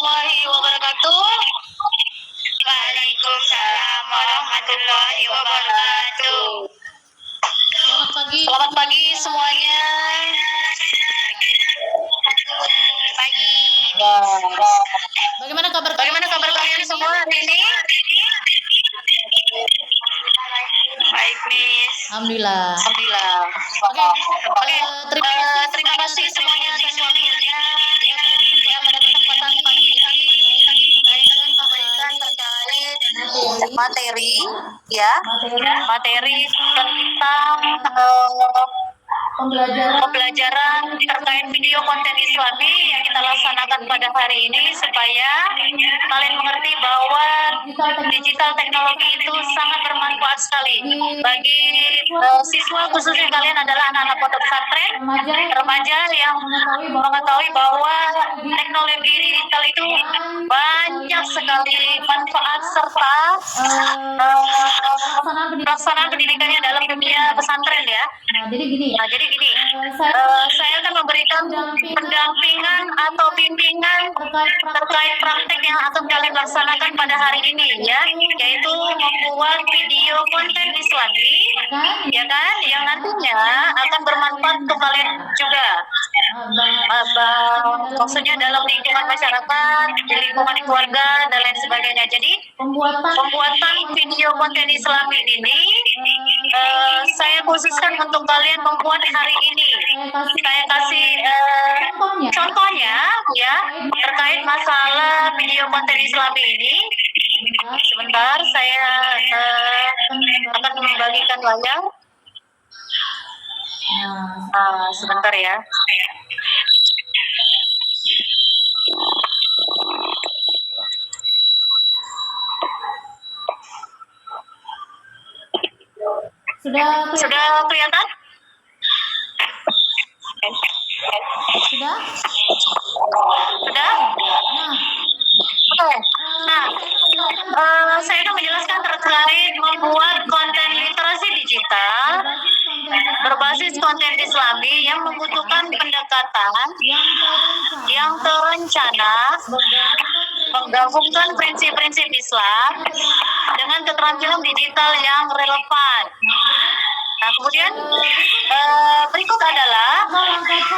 warahmatullahi wabarakatuh. Waalaikumsalam warahmatullahi wabarakatuh. Selamat pagi semuanya. Pagi. Bagaimana kabar kalian semua hari ini? Baik, Miss. Alhamdulillah. Oke. Terima kasih semuanya atas waktunya. Ya, pada kesempatan pagi ini saya akan memberikan terkait materi tentang pembelajaran terkait video konten Islami yang kita laksanakan pada hari ini supaya kalian mengerti bahwa digital teknologi itu sangat bermanfaat sekali bagi siswa, khususnya kalian adalah anak-anak pondok pesantren, remaja yang mengetahui bahwa teknologi digital itu banyak sekali manfaat serta pelaksanaan pendidikannya dalam dunia pesantren ya. Jadi gini, saya akan memberikan pendampingan atau bimbingan terkait praktek yang akan kalian laksanakan pada hari ini ya, yaitu membuat video konten Islami, ya kan, yang nantinya akan bermanfaat untuk kalian juga. Maksudnya dalam lingkungan masyarakat, di lingkungan keluarga dan lain sebagainya. Jadi pembuatan video konten Islami ini saya khususkan untuk kalian membuat hari ini. Saya kasih contohnya ya terkait masalah video konten Islami ini. Sebentar, saya akan membagikan layar. Sebentar ya. Sudah kelihatan? Sudah? Oke. Saya akan menjelaskan terkait membuat konten literasi digital berbasis konten Islami yang membutuhkan pendekatan yang terencana, menggabungkan prinsip-prinsip Islam dengan keterampilan digital yang relevan. Nah, kemudian berikut adalah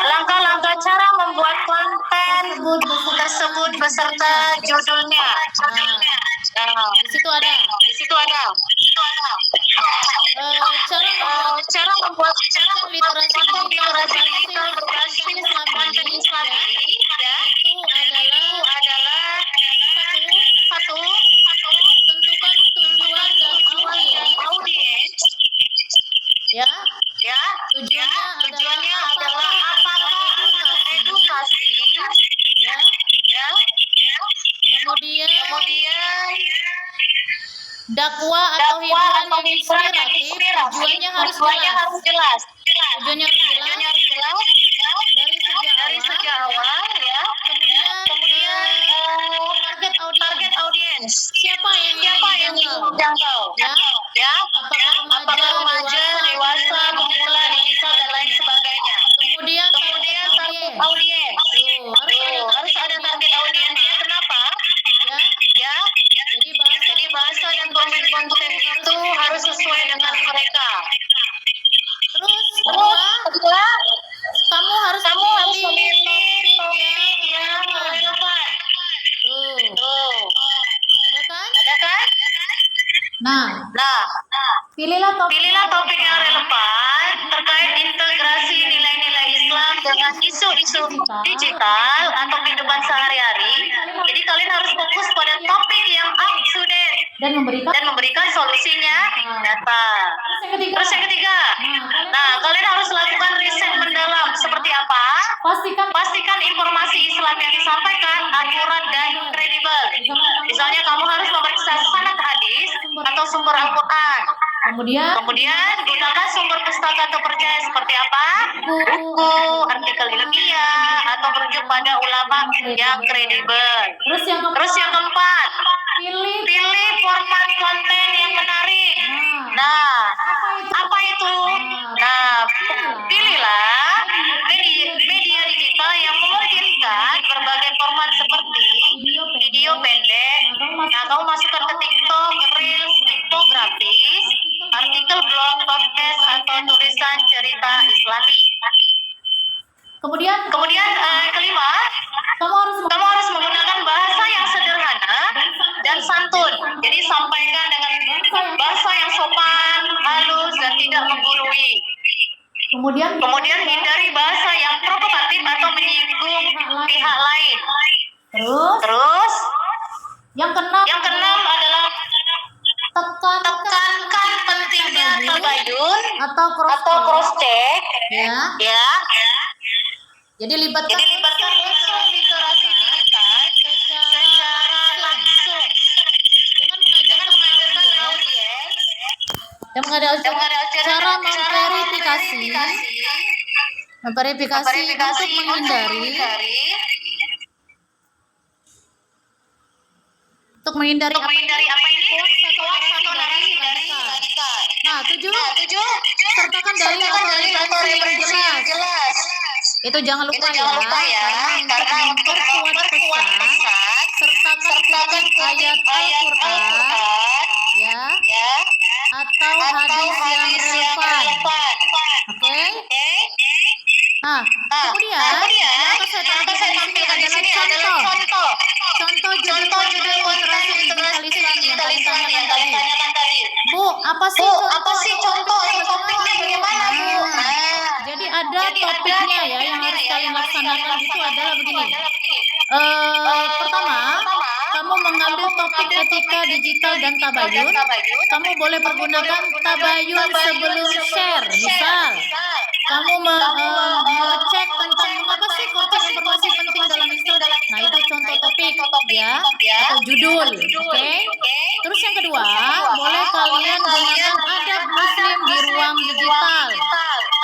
langkah-langkah cara membuat konten tersebut beserta judulnya. di situ ada cara membuat konten literasi digital berbasis konten Islami itu adalah satu, tentukan tujuan dan audiens. Ya, tujuannya adalah apakah edukasi, ya. Kemudian dakwah atau hiburan yang inspiratif, tujuannya harus jelas. Tujuannya harus jelas dari sejak awal ya. Kemudian target audiens. Siapa yang dijangkau? Ya. Apakah remaja, dewasa, pemula, digital dan lain sebagainya. Kemudian target audiens. Harus ada target audiensnya. Kenapa? Ya. Jadi bahasa dan konten itu harus sesuai dengan mereka. Terus kedua, kamu harus memilih topik yang relevan. Tuh. Ada kan? Nah, pilihlah topik yang relevan terkait integrasi nilai-nilai Islam dengan isu-isu digital atau kehidupan sehari-hari. Jadi kalian harus fokus pada topik yang up to date dan memberikan solusinya data. Terus yang ketiga, kalian harus lakukan riset mendalam. Seperti apa? Pastikan informasi Islam yang disampaikan akurat dan kredibel. Misalnya kamu harus memeriksa sanad hadis atau sumber Al-Quran. Kemudian gunakan sumber pustaka terpercaya seperti apa? Buku, artikel ilmiah, atau merujuk pada ulama yang kredibel. Terus yang keempat, pilih format konten yang menarik. Apa itu? Pilihlah media digital yang memungkinkan berbagai format seperti mau masukkan ke TikTok, Reels, infografis, artikel blog, podcast, atau tulisan cerita Islami. Kemudian Kelima, kamu harus menggunakan bahasa yang sederhana dan santun. Jadi sampaikan dengan bahasa yang sopan, halus, dan tidak menggurui. Kemudian hindari bahasa yang provokatif atau menyinggung pihak lain. Terus yang keenam adalah tekankan pentingnya tabayun atau cross check. Ya. Jadi libatkan unsur literasi digital secara langsung dengan mengajarkan audiens dan cara memverifikasi untuk menghindari apa ini? hoax atau narasi radikal. Nah, 7 sertakan dalil atau referensi yang jelas. Itu jangan lupa ya, karena untuk memperkuat pesan, sertakan kutip ayat Al-Quran ya, atau hadis yang relevan. Oke? Nah, kemudian yang akan saya tampilkan di sini adalah contoh judul literasi digital Islam yang kalian tanyakan tadi. Bu, apa sih contoh topiknya bagaimana, Bu? Jadi ada topiknya ya yang harus kalian laksanakan itu adalah begini. Pertama, kamu mengambil topik etika digital dan tabayun. Kamu boleh pergunakan tabayun sebelum share. Misal, kamu mengecek tentang mengapa sih korban informasi penting dalam Islam. Nah, itu contoh topik ya atau judul. Oke. Terus yang kedua, boleh kalian gunakan adab muslim di ruang digital.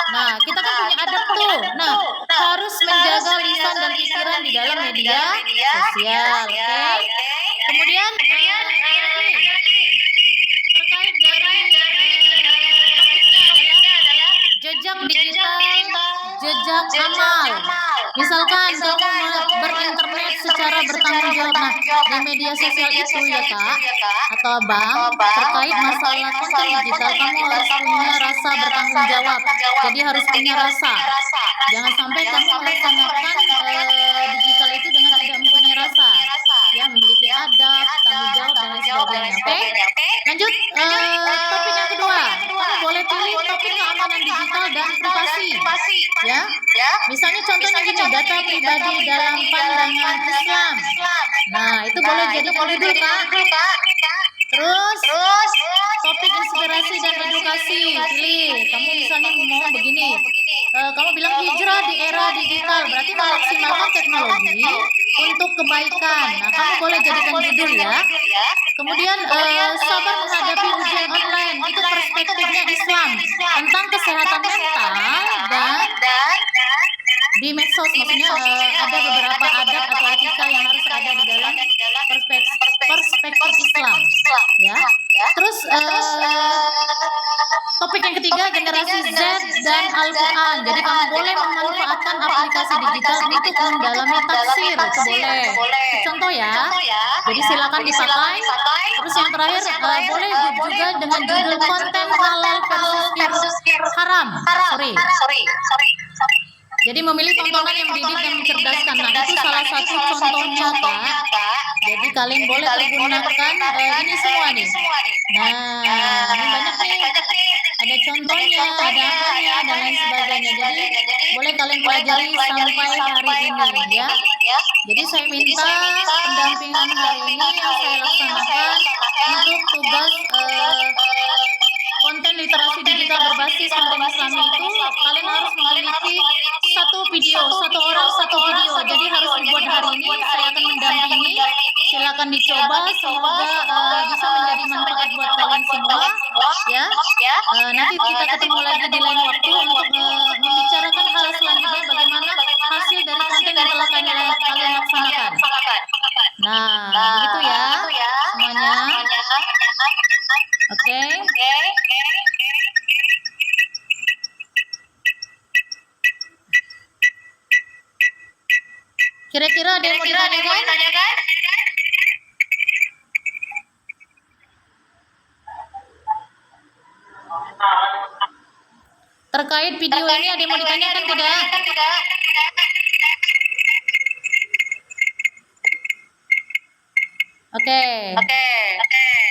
Nah, kita kan punya adab tuh. Nah, harus menjaga lisan dan pikiran di dalam media sosial. Oke. Kemudian terkait dari topiknya adalah jejak digital, jejak amal. Misalkan kamu berinternet secara bertanggung jawab. Nah, di media sosial itu ya Kak atau Abang, terkait masalah konten digital, kamu harus punya rasa bertanggung jawab. Jadi harus punya rasa. Jangan sampai kamu melaksanakan digital itu dengan tidak mempunyai rasa. Ya, memiliki adab, tanggung jawab dan lain sebagainya. Oke? Lanjut topik yang kedua. Kamu boleh pilih topik keamanan digital dan privasi. Ya. Misalnya contohnya gini, data pribadi dalam pandangan Islam. Nah, itu boleh jadi judul Kak. Terus topik inspirasi dan edukasi. Pilih. Kamu misalnya ngomong begini. Kamu bilang hijrah di era digital, berarti memaksimalkan teknologi untuk kebaikan. Nah, kamu boleh jadikan judul ya. Kemudian sabar menghadapi ujian online, itu perspektifnya Islam tentang kesehatan mental dan di medsos, maksudnya ada beberapa adab atau etika yang harus ada di dalam perspektif Islam ya. Terus topik yang ketiga, generasi Z dan Al-Quran. Jadi kamu boleh memanfaatkan aplikasi digital untuk mendalami tafsir, itu boleh. Contoh ya. Jadi silakan dipakai. Terus yang terakhir boleh juga dengan judul konten halal versus haram. Sorry. Jadi memilih tontonan yang mendidik dan mencerdaskan. Nah, itu salah satu contohnya Kak. Jadi kalian boleh pergunakan ini semua nih. Nah, ini banyak nih. Ada contohnya, ada apanya, dan lain sebagainya. Jadi boleh kalian pelajari sampai hari ini ya. Jadi saya minta pendampingan hari ini yang saya laksanakan untuk tugas konten literasi digital berbasis konten Islami itu kalian harus memiliki satu video. Jadi harus dibuat hari ini. Saya akan mendampingi. Silakan dicoba. Semoga bisa menjadi manfaat buat kalian semua. Ya. Nanti kita ketemu lagi di lain waktu untuk membicarakan hal selanjutnya, bagaimana hasil dari konten yang telah kalian laksanakan. Nah, begitu ya semuanya. Oke. Kira-kira ada yang mau ditanyakan? Terkait video ini ada yang mau ditanyakan tidak? Oke.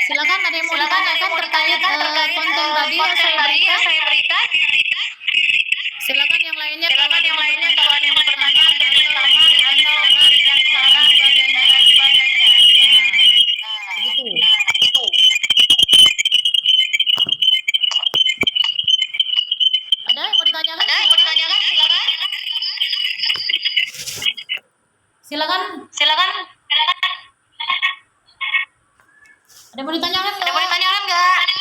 Silakan, ada yang mau ditanyakan terkait konten tadi yang saya berikan. Silakan yang lainnya kalau ada yang mau bertanya atau memberikan saran dan sebagainya. Begitu. Ada yang mau ditanyakan? Silakan. Ada yang mau ditanyakan nggak?